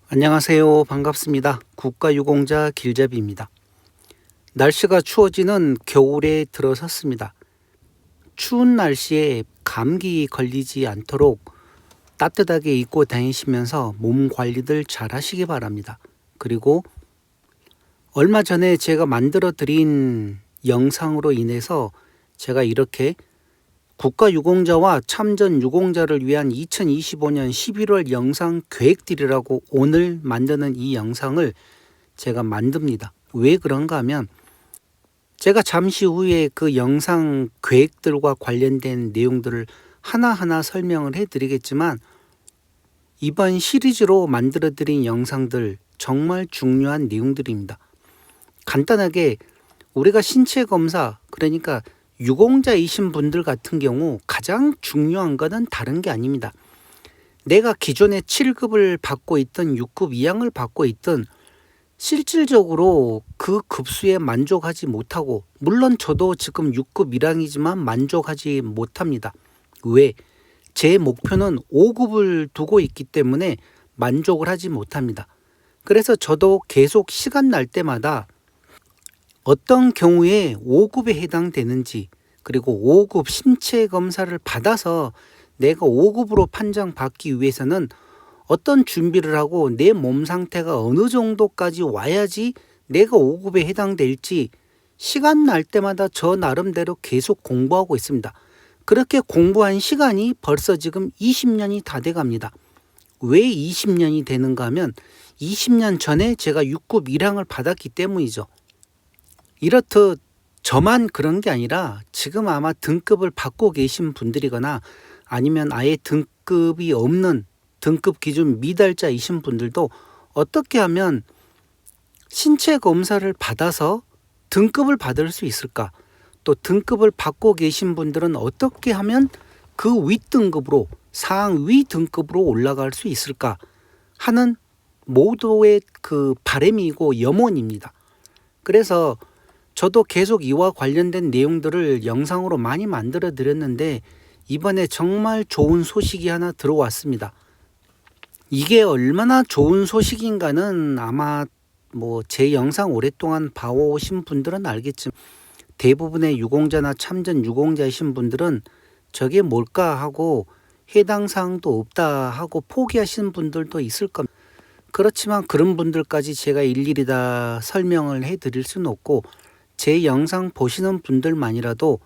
안녕하세요. 반갑습니다. 국가유공자 길잡이입니다. 날씨가 추워지는 겨울에 들어섰습니다. 추운 날씨에 감기 걸리지 않도록 따뜻하게 입고 다니시면서 몸 관리들 잘 하시기 바랍니다. 그리고 얼마 전에 제가 만들어 드린 영상으로 인해서 제가 이렇게 국가유공자와 참전유공자를 위한 2025년 11월 영상 계획들이라고 오늘 만드는 이 영상을 제가 만듭니다. 왜 그런가 하면 제가 잠시 후에 그 영상 계획들과 관련된 내용들을 하나하나 설명을 해드리겠지만 이번 시리즈로 만들어 드린 영상들 정말 중요한 내용들입니다. 간단하게 우리가 신체 검사, 그러니까 유공자이신 분들 같은 경우 가장 중요한 것은 다른 게 아닙니다. 내가 기존에 7급을 받고 있던 6급 이항을 받고 있던 실질적으로 그 급수에 만족하지 못하고, 물론 저도 지금 6급 1항이지만 만족하지 못합니다. 왜? 제 목표는 5급을 두고 있기 때문에 만족을 하지 못합니다. 그래서 저도 계속 시간 날 때마다 어떤 경우에 5급에 해당되는지, 그리고 5급 신체 검사를 받아서 내가 5급으로 판정받기 위해서는 어떤 준비를 하고 내 몸 상태가 어느 정도까지 와야지 내가 5급에 해당될지 시간 날 때마다 저 나름대로 계속 공부하고 있습니다. 그렇게 공부한 시간이 벌써 지금 20년이 다 돼 갑니다. 왜 20년이 되는가 하면 20년 전에 제가 6급 1항을 받았기 때문이죠. 이렇듯 저만 그런 게 아니라 지금 아마 등급을 받고 계신 분들이거나 아니면 아예 등급이 없는 등급 기준 미달자이신 분들도 어떻게 하면 신체 검사를 받아서 등급을 받을 수 있을까? 또 등급을 받고 계신 분들은 어떻게 하면 그 윗등급으로 상위 등급으로 올라갈 수 있을까 하는 모두의 그 바람이고 염원입니다. 그래서 저도 계속 이와 관련된 내용들을 영상으로 많이 만들어 드렸는데 이번에 정말 좋은 소식이 하나 들어왔습니다. 이게 얼마나 좋은 소식인가는 아마 제 영상 오랫동안 봐오신 분들은 알겠지만 대부분의 유공자나 참전 유공자이신 분들은 저게 뭘까 하고 해당 사항도 없다 하고 포기하시는 분들도 있을 겁니다. 그렇지만 그런 분들까지 제가 일일이 다 설명을 해 드릴 수는 없고, 제 영상 보시는 분들만이라도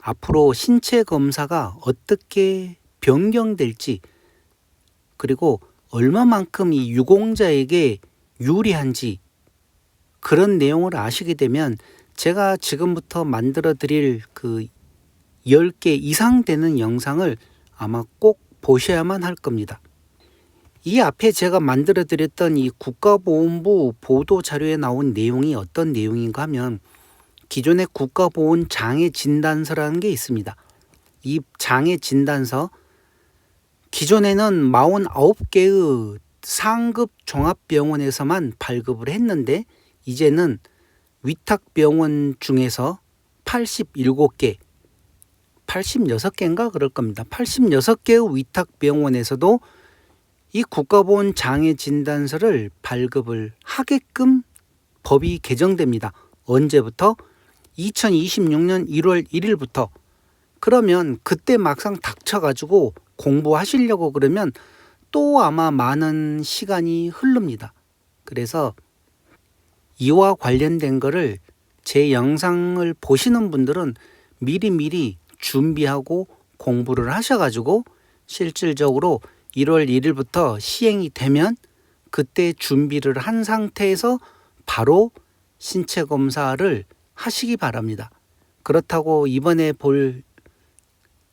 앞으로 신체 검사가 어떻게 변경될지, 그리고 얼마만큼 이 유공자에게 유리한지 그런 내용을 아시게 되면 제가 지금부터 만들어 드릴 그 10개 이상 되는 영상을 아마 꼭 보셔야만 할 겁니다. 이 앞에 제가 만들어 드렸던 이 국가보훈부 보도자료에 나온 내용이 어떤 내용인가 하면 기존의 국가보훈 장애진단서라는 게 있습니다. 이 장애진단서 기존에는 49개의 상급 종합병원에서만 발급을 했는데 이제는 위탁병원 중에서 87개, 86개인가 그럴 겁니다. 86개의 위탁병원에서도 이 국가보훈 장애진단서를 발급을 하게끔 법이 개정됩니다. 언제부터? 2026년 1월 1일부터. 그러면 그때 막상 닥쳐가지고 공부하시려고 그러면 또 아마 많은 시간이 흐릅니다. 그래서 이와 관련된 거를 제 영상을 보시는 분들은 미리미리 준비하고 공부를 하셔가지고 실질적으로 1월 1일부터 시행이 되면 그때 준비를 한 상태에서 바로 신체 검사를 하시기 바랍니다. 그렇다고 이번에 볼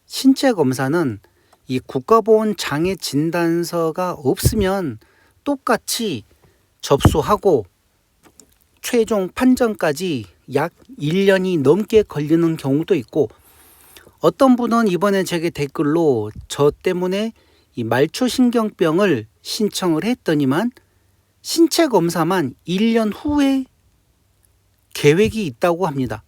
신체 검사는 이 국가보훈 장애진단서가 없으면 똑같이 접수하고 최종 판정까지 약 1년이 넘게 걸리는 경우도 있고, 어떤 분은 이번에 제게 댓글로 저 때문에 이 말초신경병을 신청을 했더니만 신체 검사만 1년 후에 계획이 있다고 합니다.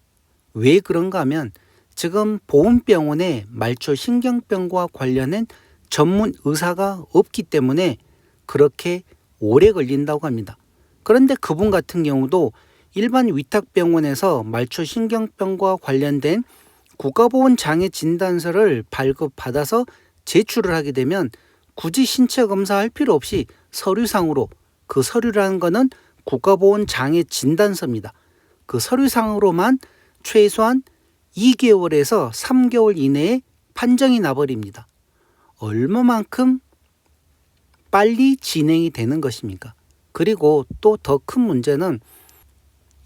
왜 그런가 하면 지금 보훈병원에 말초신경병과 관련된 전문 의사가 없기 때문에 그렇게 오래 걸린다고 합니다. 그런데 그분 같은 경우도 일반 위탁병원에서 말초신경병과 관련된 국가보훈장애 진단서를 발급받아서 제출을 하게 되면 굳이 신체 검사할 필요 없이 서류상으로, 그 서류라는 거는 국가보훈장애 진단서입니다. 그 서류상으로만 최소한 2개월에서 3개월 이내에 판정이 나버립니다. 얼마만큼 빨리 진행이 되는 것입니까? 그리고 또 더 큰 문제는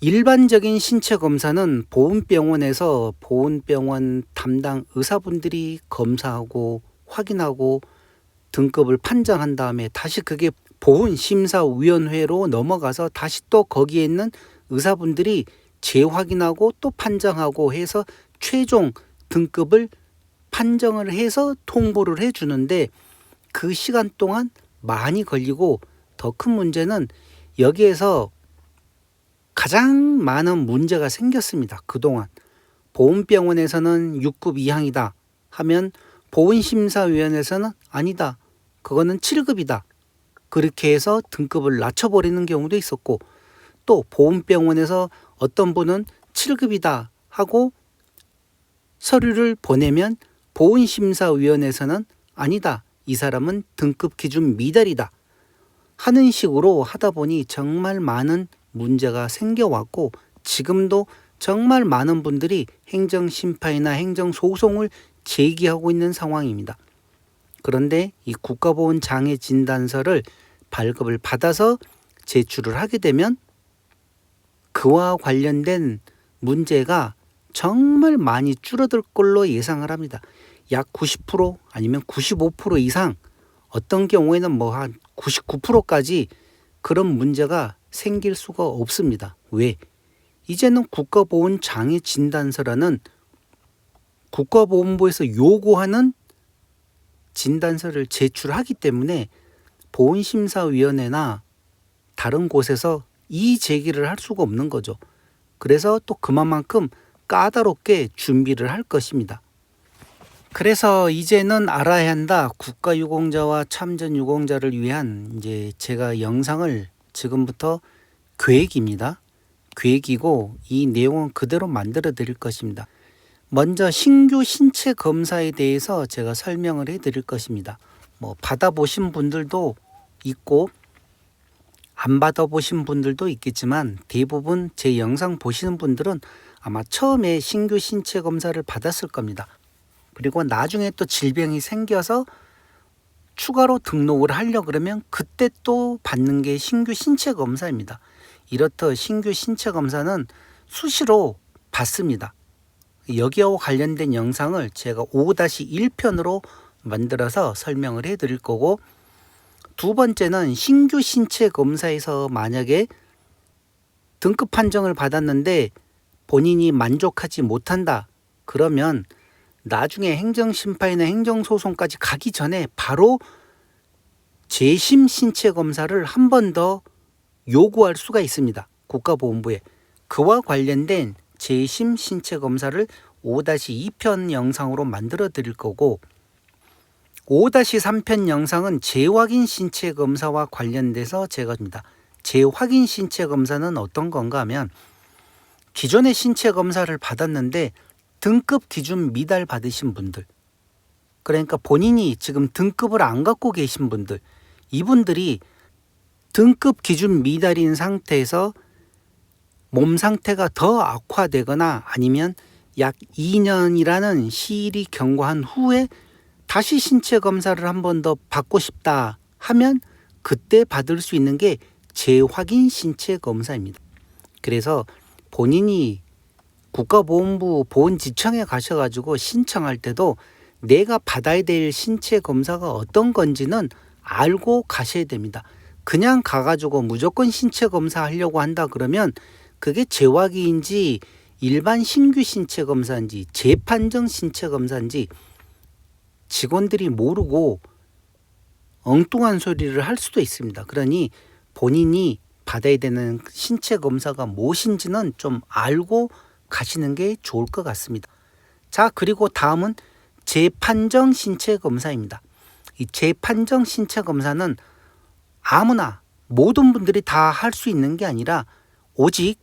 일반적인 신체 검사는 보훈병원에서 보훈병원 담당 의사분들이 검사하고 확인하고 등급을 판정한 다음에 다시 그게 보훈심사위원회로 넘어가서 다시 또 거기에 있는 의사분들이 재확인하고 또 판정하고 해서 최종 등급을 판정을 해서 통보를 해주는데 그 시간 동안 많이 걸리고, 더 큰 문제는 여기에서 가장 많은 문제가 생겼습니다. 그동안 보훈병원에서는 6급 이상이다 하면 보훈심사위원회에서는 아니다, 그거는 7급이다, 그렇게 해서 등급을 낮춰버리는 경우도 있었고, 또 보훈병원에서 어떤 분은 7급이다 하고 서류를 보내면 보훈심사위원회에서는 아니다, 이 사람은 등급 기준 미달이다 하는 식으로 하다 보니 정말 많은 문제가 생겨왔고, 지금도 정말 많은 분들이 행정심판이나 행정소송을 제기하고 있는 상황입니다. 그런데 이 국가보훈장애 진단서를 발급을 받아서 제출을 하게 되면 그와 관련된 문제가 정말 많이 줄어들 걸로 예상을 합니다. 약 90% 아니면 95% 이상, 어떤 경우에는 뭐 한 99%까지 그런 문제가 생길 수가 없습니다. 왜? 이제는 국가보훈장애 진단서라는 국가보훈부에서 요구하는 진단서를 제출하기 때문에 보훈심사위원회나 다른 곳에서 이의 제기를 할 수가 없는 거죠. 그래서 또 그만큼 까다롭게 준비를 할 것입니다. 그래서 이제는 알아야 한다. 국가유공자와 참전유공자를 위한 이제 제가 영상을 지금부터 계획입니다. 계획이고 이 내용은 그대로 만들어 드릴 것입니다. 먼저 신규 신체 검사에 대해서 제가 설명을 해 드릴 것입니다. 뭐 받아보신 분들도 있고 안 받아보신 분들도 있겠지만 대부분 제 영상 보시는 분들은 아마 처음에 신규 신체 검사를 받았을 겁니다. 그리고 나중에 또 질병이 생겨서 추가로 등록을 하려고 그러면 그때 또 받는 게 신규 신체 검사입니다. 이렇듯 신규 신체 검사는 수시로 받습니다. 여기와 관련된 영상을 제가 5-1편으로 만들어서 설명을 해 드릴 거고, 두 번째는 신규 신체 검사에서 만약에 등급 판정을 받았는데 본인이 만족하지 못한다 그러면 나중에 행정심판이나 행정소송까지 가기 전에 바로 재심 신체 검사를 한 번 더 요구할 수가 있습니다. 국가보훈부에. 그와 관련된 재심 신체 검사를 5-2편 영상으로 만들어 드릴 거고, 5-3편 영상은 재확인 신체 검사와 관련돼서 제가 합니다. 재확인 신체 검사는 어떤 건가 하면, 기존의 신체 검사를 받았는데 등급 기준 미달 받으신 분들, 그러니까 본인이 지금 등급을 안 갖고 계신 분들, 이분들이 등급 기준 미달인 상태에서 몸 상태가 더 악화되거나 아니면 약 2년이라는 시일이 경과한 후에 다시 신체 검사를 한 번 더 받고 싶다 하면 그때 받을 수 있는 게 재확인 신체 검사입니다. 그래서 본인이 국가보훈부 보훈지청에 가셔가지고 신청할 때도 내가 받아야 될 신체 검사가 어떤 건지는 알고 가셔야 됩니다. 그냥 가가지고 무조건 신체 검사 하려고 한다 그러면 그게 재확인인지 일반 신규 신체 검사인지 재판정 신체 검사인지 직원들이 모르고 엉뚱한 소리를 할 수도 있습니다. 그러니 본인이 받아야 되는 신체 검사가 무엇인지는 좀 알고 가시는 게 좋을 것 같습니다. 자, 그리고 다음은 재판정 신체 검사입니다. 이 재판정 신체 검사는 아무나 모든 분들이 다 할 수 있는 게 아니라 오직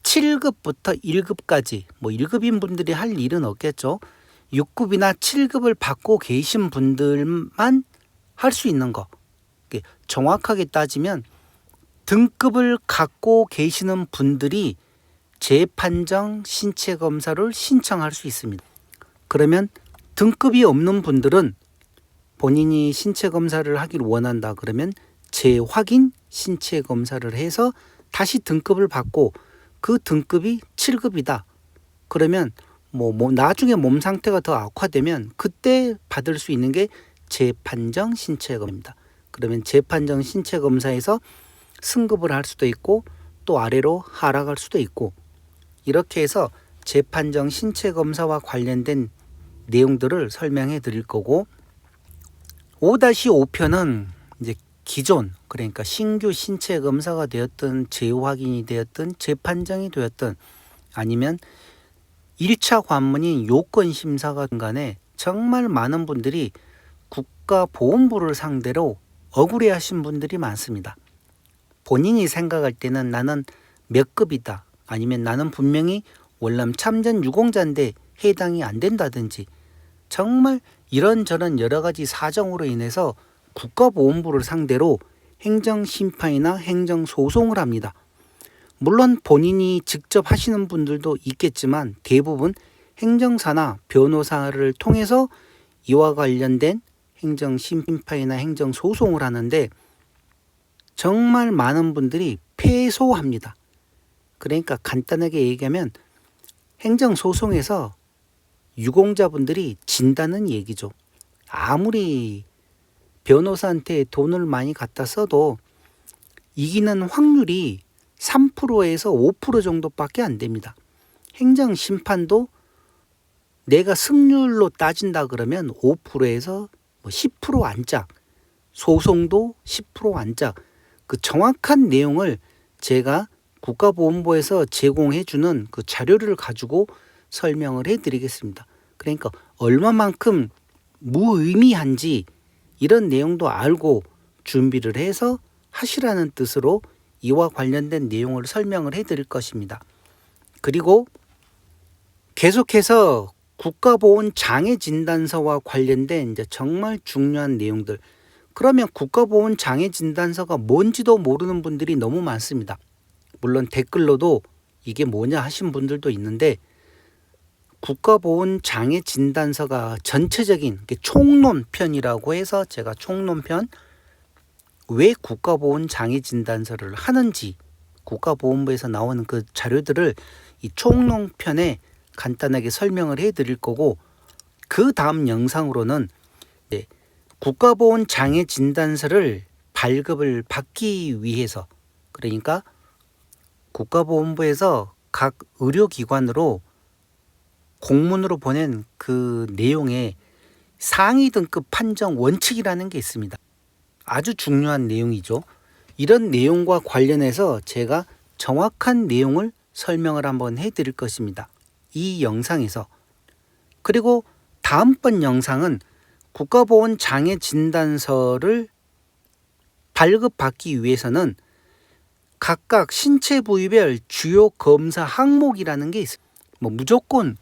7급부터 1급까지 1급인 분들이 할 일은 없겠죠. 6급이나 7급을 받고 계신 분들만 할 수 있는 거. 정확하게 따지면 등급을 갖고 계시는 분들이 재판정 신체 검사를 신청할 수 있습니다. 그러면 등급이 없는 분들은 본인이 신체 검사를 하기를 원한다 그러면 재확인 신체 검사를 해서 다시 등급을 받고 그 등급이 7급이다. 그러면 나중에 몸 상태가 더 악화되면 그때 받을 수 있는 게 재판정 신체 검사입니다. 그러면 재판정 신체 검사에서 승급을 할 수도 있고 또 아래로 하락할 수도 있고 이렇게 해서 재판정 신체 검사와 관련된 내용들을 설명해 드릴 거고 5-5편은 이제 기존 그러니까 신규 신체 검사가 되었든 재확인이 되었든 재판정이 되었든 아니면 1차 관문인 요건 심사가 간에 정말 많은 분들이 국가보훈부를 상대로 억울해하신 분들이 많습니다. 본인이 생각할 때는 나는 몇 급이다 아니면 나는 분명히 월남 참전 유공자인데 해당이 안 된다든지 정말 이런저런 여러 가지 사정으로 인해서 국가보훈부를 상대로 행정심판이나 행정소송을 합니다. 물론 본인이 직접 하시는 분들도 있겠지만 대부분 행정사나 변호사를 통해서 이와 관련된 행정심판이나 행정소송을 하는데 정말 많은 분들이 패소합니다. 그러니까 간단하게 얘기하면 행정소송에서 유공자분들이 진다는 얘기죠. 아무리 변호사한테 돈을 많이 갖다 써도 이기는 확률이 3%에서 5% 정도밖에 안 됩니다. 행정심판도 내가 승률로 따진다 그러면 5%에서 10% 안짝, 소송도 10% 안짝, 그 정확한 내용을 제가 국가보훈부에서 제공해주는 그 자료를 가지고 설명을 해드리겠습니다. 그러니까 얼마만큼 무의미한지 이런 내용도 알고 준비를 해서 하시라는 뜻으로 이와 관련된 내용을 설명을 해드릴 것입니다. 그리고 계속해서 국가보훈 장애진단서와 관련된 이제 정말 중요한 내용들. 그러면 국가보훈 장애진단서가 뭔지도 모르는 분들이 너무 많습니다. 물론 댓글로도 이게 뭐냐 하신 분들도 있는데 국가보훈 장애진단서가 전체적인 총론편이라고 해서 제가 총론편 왜 국가보훈 장애진단서를 하는지 국가보훈부에서 나오는 그 자료들을 이 총론편에 간단하게 설명을 해드릴 거고 그 다음 영상으로는 국가보훈 장애진단서를 발급을 받기 위해서 그러니까 국가보훈부에서 각 의료기관으로 공문으로 보낸 그 내용에 상위 등급 판정 원칙이라는 게 있습니다. 아주 중요한 내용이죠. 이런 내용과 관련해서 제가 정확한 내용을 설명을 한번 해드릴 것입니다. 이 영상에서. 그리고 다음번 영상은 국가보훈 장애진단서를 발급받기 위해서는 각각 신체 부위별 주요 검사 항목이라는 게 있습니다. 무조건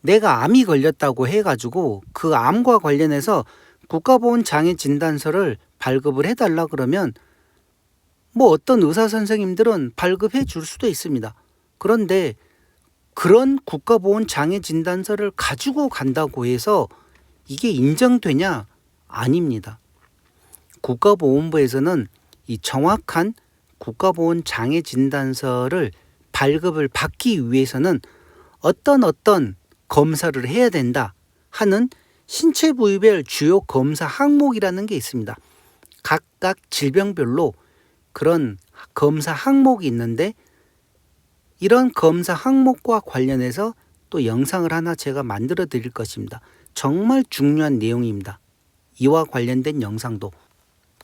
내가 암이 걸렸다고 해가지고 그 암과 관련해서 국가보훈 장애진단서를 발급을 해달라 그러면 어떤 의사 선생님들은 발급해 줄 수도 있습니다. 그런데 그런 국가보훈 장애진단서를 가지고 간다고 해서 이게 인정되냐? 아닙니다. 국가보훈부에서는 이 정확한 국가보훈 장애진단서를 발급을 받기 위해서는 어떤 검사를 해야 된다 하는 신체 부위별 주요 검사 항목이라는 게 있습니다. 각각 질병별로 그런 검사 항목이 있는데 이런 검사 항목과 관련해서 또 영상을 하나 제가 만들어 드릴 것입니다. 정말 중요한 내용입니다. 이와 관련된 영상도.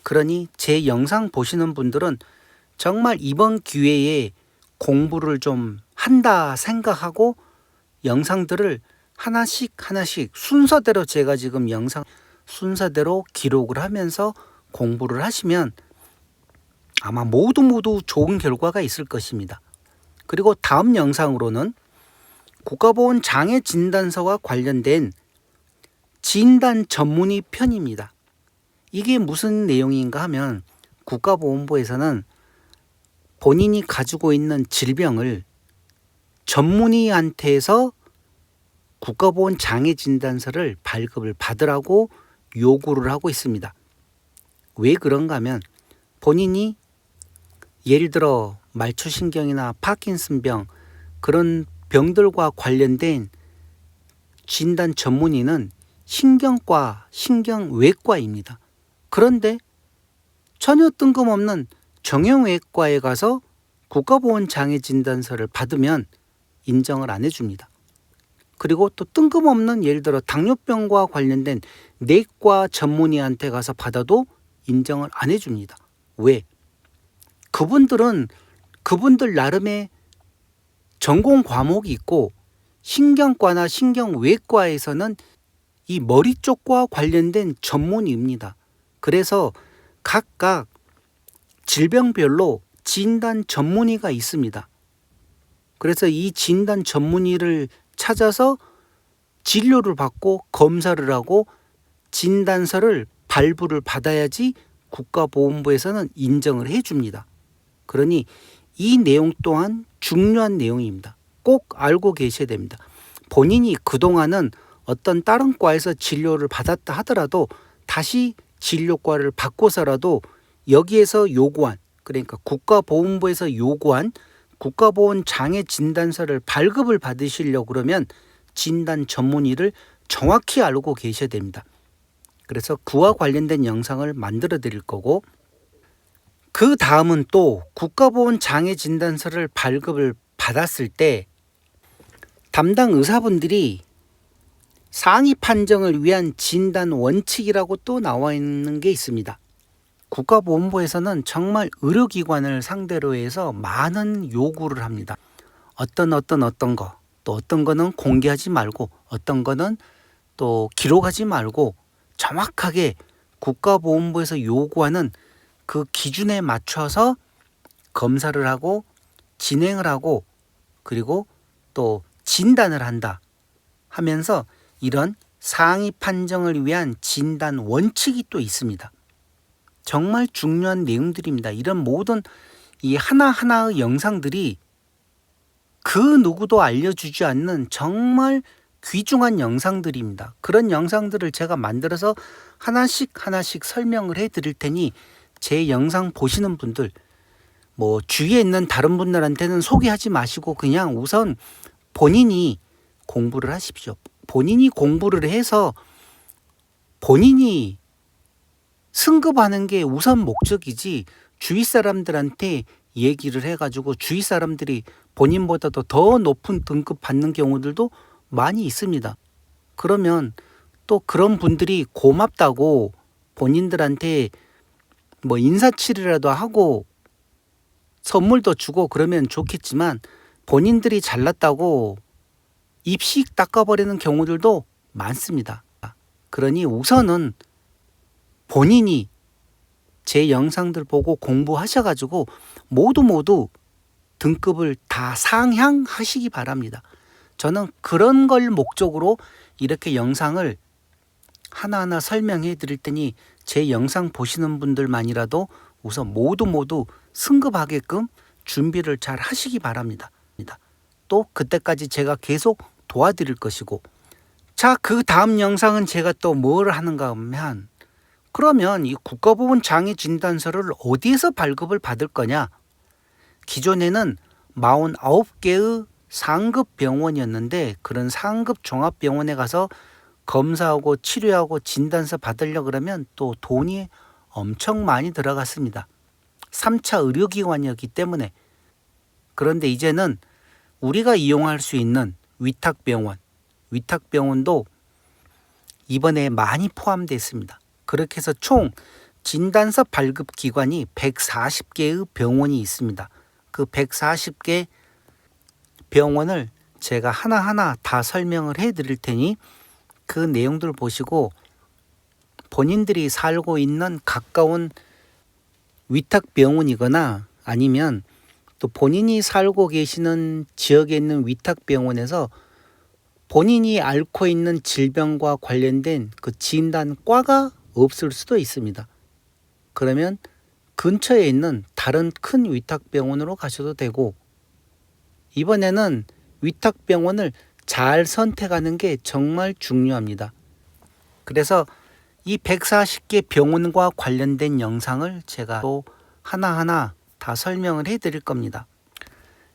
그러니 제 영상 보시는 분들은 정말 이번 기회에 공부를 좀 한다 생각하고 영상들을 하나씩 순서대로 제가 지금 영상 순서대로 기록을 하면서 공부를 하시면 아마 모두 좋은 결과가 있을 것입니다. 그리고 다음 영상으로는 국가보건 장애 진단서와 관련된 진단 전문의 편입니다. 이게 무슨 내용인가 하면 국가보건부에서는 본인이 가지고 있는 질병을 전문의한테서 국가보건 장애 진단서를 발급을 받으라고 요구를 하고 있습니다. 왜 그런가 하면 본인이 예를 들어 말초신경이나 파킨슨병 그런 병들과 관련된 진단 전문의는 신경과 신경외과입니다. 그런데 전혀 뜬금없는 정형외과에 가서 국가보건 장애 진단서를 받으면 인정을 안 해줍니다. 그리고 또 뜬금없는 예를 들어 당뇨병과 관련된 내과 전문의한테 가서 받아도 인정을 안 해줍니다. 왜? 그분들 나름의 전공 과목이 있고 신경과나 신경외과에서는 이 머리 쪽과 관련된 전문의입니다. 그래서 각각 질병별로 진단 전문의가 있습니다. 그래서 이 진단 전문의를 찾아서 진료를 받고 검사를 하고 진단서를 발부를 받아야지 국가보건부에서는 인정을 해줍니다. 그러니 이 내용 또한 중요한 내용입니다. 꼭 알고 계셔야 됩니다. 본인이 그동안은 어떤 다른 과에서 진료를 받았다 하더라도 다시 진료과를 바꿔서라도 여기에서 요구한, 그러니까 국가보건부에서 요구한 국가보건 장애 진단서를 발급을 받으시려고 그러면 진단 전문의를 정확히 알고 계셔야 됩니다. 그래서 그와 관련된 영상을 만들어 드릴 거고, 그 다음은 또 국가보건 장애 진단서를 발급을 받았을 때 담당 의사분들이 상위 판정을 위한 진단 원칙이라고 또 나와 있는 게 있습니다. 국가보건부에서는 정말 의료기관을 상대로 해서 많은 요구를 합니다. 어떤 거, 또 어떤 거는 공개하지 말고 어떤 거는 또 기록하지 말고 정확하게 국가보건부에서 요구하는 그 기준에 맞춰서 검사를 하고 진행을 하고 그리고 또 진단을 한다 하면서 이런 상위 판정을 위한 진단 원칙이 또 있습니다. 정말 중요한 내용들입니다. 이런 모든 이 하나하나의 영상들이 그 누구도 알려주지 않는 정말 귀중한 영상들입니다. 그런 영상들을 제가 만들어서 하나씩 설명을 해 드릴 테니 제 영상 보시는 분들 뭐 주위에 있는 다른 분들한테는 소개하지 마시고 그냥 우선 본인이 공부를 하십시오. 본인이 공부를 해서 본인이 승급하는 게 우선 목적이지 주위 사람들한테 얘기를 해가지고 주위 사람들이 본인보다도 더 높은 등급 받는 경우들도 많이 있습니다. 그러면 또 그런 분들이 고맙다고 본인들한테 뭐 인사치레라도 하고 선물도 주고 그러면 좋겠지만 본인들이 잘났다고 입씩 닦아버리는 경우들도 많습니다. 그러니 우선은 본인이 제 영상들 보고 공부하셔가지고 모두 등급을 다 상향하시기 바랍니다. 저는 그런 걸 목적으로 이렇게 영상을 하나하나 설명해 드릴 테니 제 영상 보시는 분들만이라도 우선 모두 승급하게끔 준비를 잘 하시기 바랍니다. 또 그때까지 제가 계속 도와드릴 것이고, 자, 그 다음 영상은 제가 또 뭘 하는가 하면 그러면 이 국가보건 장애 진단서를 어디에서 발급을 받을 거냐? 기존에는 49개의 상급 병원이었는데 그런 상급 종합병원에 가서 검사하고 치료하고 진단서 받으려고 그러면 또 돈이 엄청 많이 들어갔습니다. 3차 의료기관이었기 때문에. 그런데 이제는 우리가 이용할 수 있는 위탁병원도 이번에 많이 포함됐습니다. 그렇게 해서 총 진단서 발급 기관이 140개의 병원이 있습니다. 그 140개 병원을 제가 하나하나 다 설명을 해 드릴 테니 그 내용들 보시고 본인들이 살고 있는 가까운 위탁병원이거나 아니면 또 본인이 살고 계시는 지역에 있는 위탁병원에서 본인이 앓고 있는 질병과 관련된 그 진단과가 없을 수도 있습니다. 그러면 근처에 있는 다른 큰 위탁병원으로 가셔도 되고, 이번에는 위탁병원을 잘 선택하는 게 정말 중요합니다. 그래서 이 140개 병원과 관련된 영상을 제가 또 하나하나 다 설명을 해 드릴 겁니다.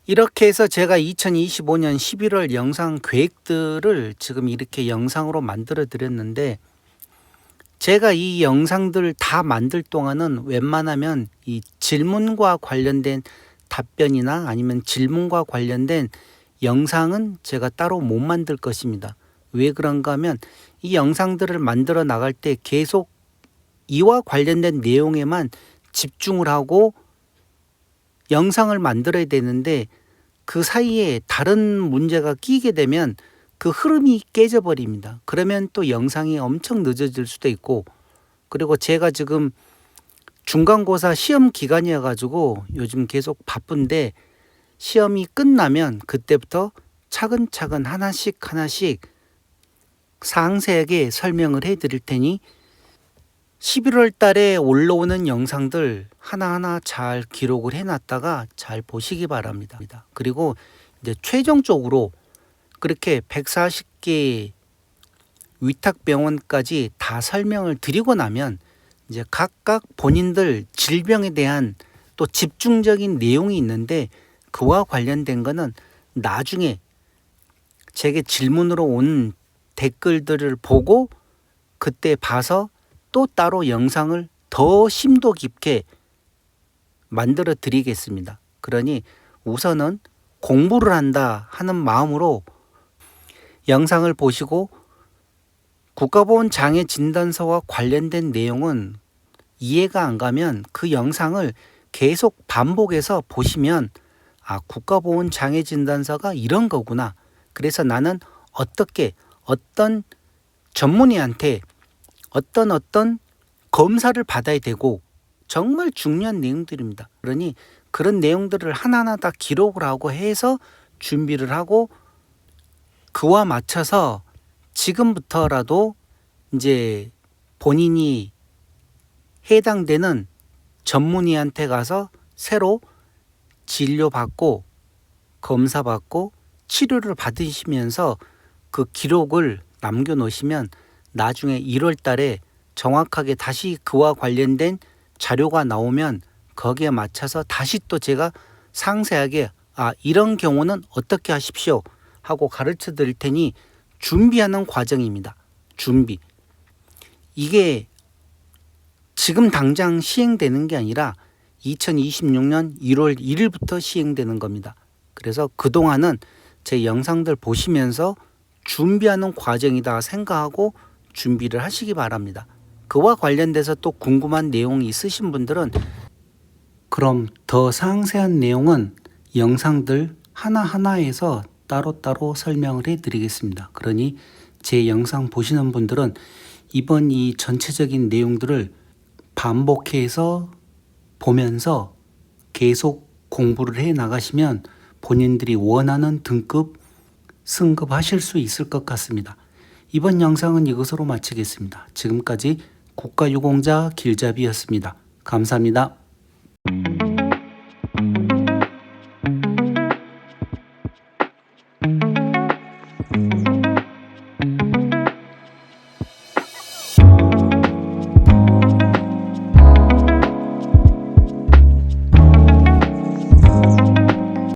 이렇게 해서 제가 2025년 11월 영상 계획들을 지금 이렇게 영상으로 만들어 드렸는데, 제가 이 영상들 다 만들 동안은 웬만하면 이 질문과 관련된 답변이나 아니면 질문과 관련된 영상은 제가 따로 못 만들 것입니다. 왜 그런가 하면 이 영상들을 만들어 나갈 때 계속 이와 관련된 내용에만 집중을 하고 영상을 만들어야 되는데, 그 사이에 다른 문제가 끼게 되면 그 흐름이 깨져버립니다. 그러면 또 영상이 엄청 늦어질 수도 있고, 그리고 제가 지금 중간고사 시험 기간이어 가지고 요즘 계속 바쁜데, 시험이 끝나면 그때부터 차근차근 하나씩 상세하게 설명을 해 드릴 테니 11월 달에 올라오는 영상들 하나하나 잘 기록을 해놨다가 잘 보시기 바랍니다. 그리고 이제 최종적으로 그렇게 140개 위탁병원까지 다 설명을 드리고 나면 이제 각각 본인들 질병에 대한 또 집중적인 내용이 있는데, 그와 관련된 거는 나중에 제게 질문으로 온 댓글들을 보고 그때 봐서 또 따로 영상을 더 심도 깊게 만들어 드리겠습니다. 그러니 우선은 공부를 한다 하는 마음으로 영상을 보시고, 국가보훈장애 진단서와 관련된 내용은 이해가 안 가면 그 영상을 계속 반복해서 보시면, 아, 국가보훈장애 진단서가 이런 거구나. 그래서 나는 어떤 전문의한테 어떤 검사를 받아야 되고, 정말 중요한 내용들입니다. 그러니 그런 내용들을 하나하나 다 기록을 하고 해서 준비를 하고, 그와 맞춰서 지금부터라도 이제 본인이 해당되는 전문의한테 가서 새로 진료받고 검사받고 치료를 받으시면서 그 기록을 남겨놓으시면 나중에 1월 달에 정확하게 다시 그와 관련된 자료가 나오면 거기에 맞춰서 다시 또 제가 상세하게 이런 경우는 어떻게 하십시오 하고 가르쳐 드릴 테니 준비하는 과정입니다. 준비. 이게 지금 당장 시행되는 게 아니라 2026년 1월 1일부터 시행되는 겁니다. 그래서 그동안은 제 영상들 보시면서 준비하는 과정이다 생각하고 준비를 하시기 바랍니다. 그와 관련돼서 또 궁금한 내용이 있으신 분들은, 그럼 더 상세한 내용은 영상들 하나하나에서 따로따로 설명을 해 드리겠습니다. 그러니 제 영상 보시는 분들은 이번 이 전체적인 내용들을 반복해서 보면서 계속 공부를 해 나가시면 본인들이 원하는 등급 승급하실 수 있을 것 같습니다. 이번 영상은 이것으로 마치겠습니다. 지금까지 국가유공자 길잡이였습니다. 감사합니다.